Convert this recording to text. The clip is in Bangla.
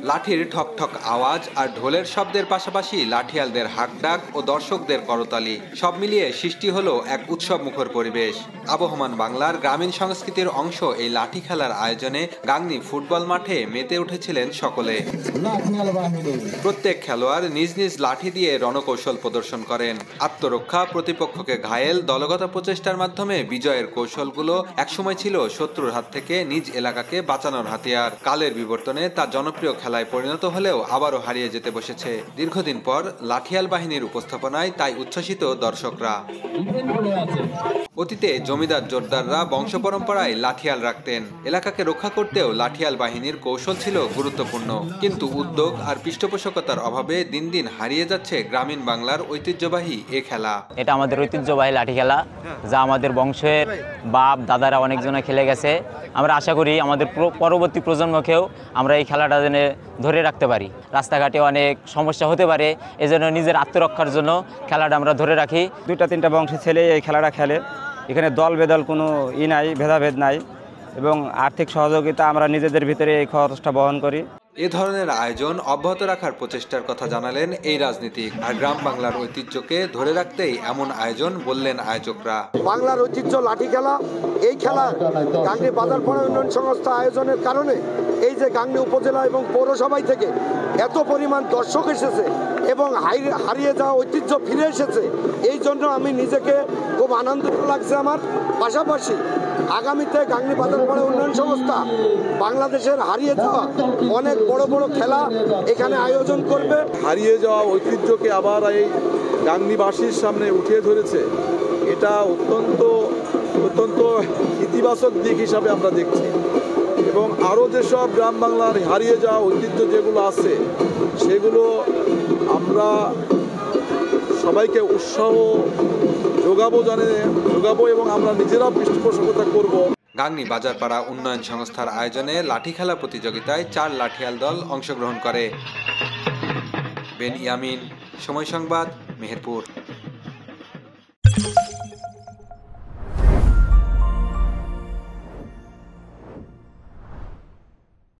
লাঠির ঠক ঠক আওয়াজ আর ঢোলের শব্দের পাশাপাশি লাঠিয়ালদের হাঁকডাক ও দর্শকদের করতালি সব মিলিয়ে সৃষ্টি হলো এক উৎসবমুখর পরিবেশ। আবহমান বাংলার গ্রামীণ সংস্কৃতির অংশ এই লাঠি খেলার আয়োজনে গাংনী ফুটবল মাঠে মেতে উঠেছিলেন সকলে। প্রত্যেক খেলোয়াড় নিজ নিজ লাঠি দিয়ে রণকৌশল প্রদর্শন করেন। আত্মরক্ষা, প্রতিপক্ষকে ঘায়েল, দলগত প্রচেষ্টার মাধ্যমে বিজয়ের কৌশলগুলো একসময় ছিল শত্রুর হাত থেকে নিজ এলাকাকে বাঁচানোর হাতিয়ার। কালের বিবর্তনে তা জনপ্রিয় খেলায় পরিণত হলেও আবারও হারিয়ে যেতে বসেছে। দীর্ঘদিন পর লাঠিয়াল বাহিনীর উপস্থাপনায় তাই উচ্ছ্বসিত দর্শকরা। অতীতে জমিদার জোরদাররা বংশ পরম্পরায় লাঠিয়াল রাখতেন। এলাকাকে রক্ষা করতেও লাঠিয়াল বাহিনীর কৌশল ছিল গুরুত্বপূর্ণ। কিন্তু উদ্যোগ আর পৃষ্ঠপোষকতার অভাবে দিন দিন হারিয়ে যাচ্ছে গ্রামীণ বাংলার ঐতিহ্যবাহী এ খেলা। এটা আমাদের ঐতিহ্যবাহী লাঠি খেলা, যা আমাদের বংশের বাপ দাদারা অনেকজনে খেলে গেছে। আমরা আশা করি আমাদের পরবর্তী প্রজন্মকেও আমরা এই খেলাটা যেন ধরে রাখতে পারি। রাস্তাঘাটে অনেক সমস্যা হতে পারে, এজন্য নিজের আত্মরক্ষার জন্য খেলাটা আমরা ধরে রাখি। 2-3টা বংশের ছেলে এই খেলাটা খেলে। এখানে দল বেদল কোনো নাই, ভেদাভেদ নাই, এবং আর্থিক সহযোগিতা আমরা নিজেদের ভিতরে এই খরচটা বহন করি। এ ধরনের আয়োজন অব্যাহত রাখার প্রচেষ্টার কথা জানালেন এই রাজনীতিক। আর গ্রাম বাংলার ঐতিহ্যকে ধরে রাখতেই এমন আয়োজন বললেন আয়োজকরা। বাংলার ঐতিহ্য লাঠি খেলা, এই খেলা গাংনী বাজারপাড়া উন্নয়ন সংস্থা আয়োজনের কারণে এই যে গাংনী উপজেলা এবং পৌরসভায় থেকে এত পরিমাণ দর্শক এসেছে এবং হারিয়ে যাওয়া ঐতিহ্য ফিরে এসেছে, এই জন্য আমি নিজেকে খুব আনন্দিত লাগছে আমার। পাশাপাশি আগামীতে গাংনী বাজারপাড়া উন্নয়ন সংস্থা বাংলাদেশের হারিয়ে যাওয়া অনেক বড় বড় খেলা এখানে আয়োজন করবে। হারিয়ে যাওয়া ঐতিহ্যকে আবার এই গাংনীবাসীর সামনে উঠিয়ে ধরেছে। এটা অত্যন্ত ইতিবাচক দিক হিসাবে আমরা দেখছি, এবং আরও যেসব গ্রাম বাংলার হারিয়ে যাওয়া ঐতিহ্য যেগুলো আছে সেগুলো আমরা সবাইকে উৎসাহ যোগাবো এবং আমরা নিজেরাও পৃষ্ঠপোষকতা করব। গাংনী বাজারপাড়া উন্নয়ন সংস্থার আয়োজনে লাঠি খেলা প্রতিযোগিতায় 4 লাঠিয়াল দল অংশগ্রহণ করে। বেন ইয়ামিন, সময় সংবাদ, মেহেরপুর।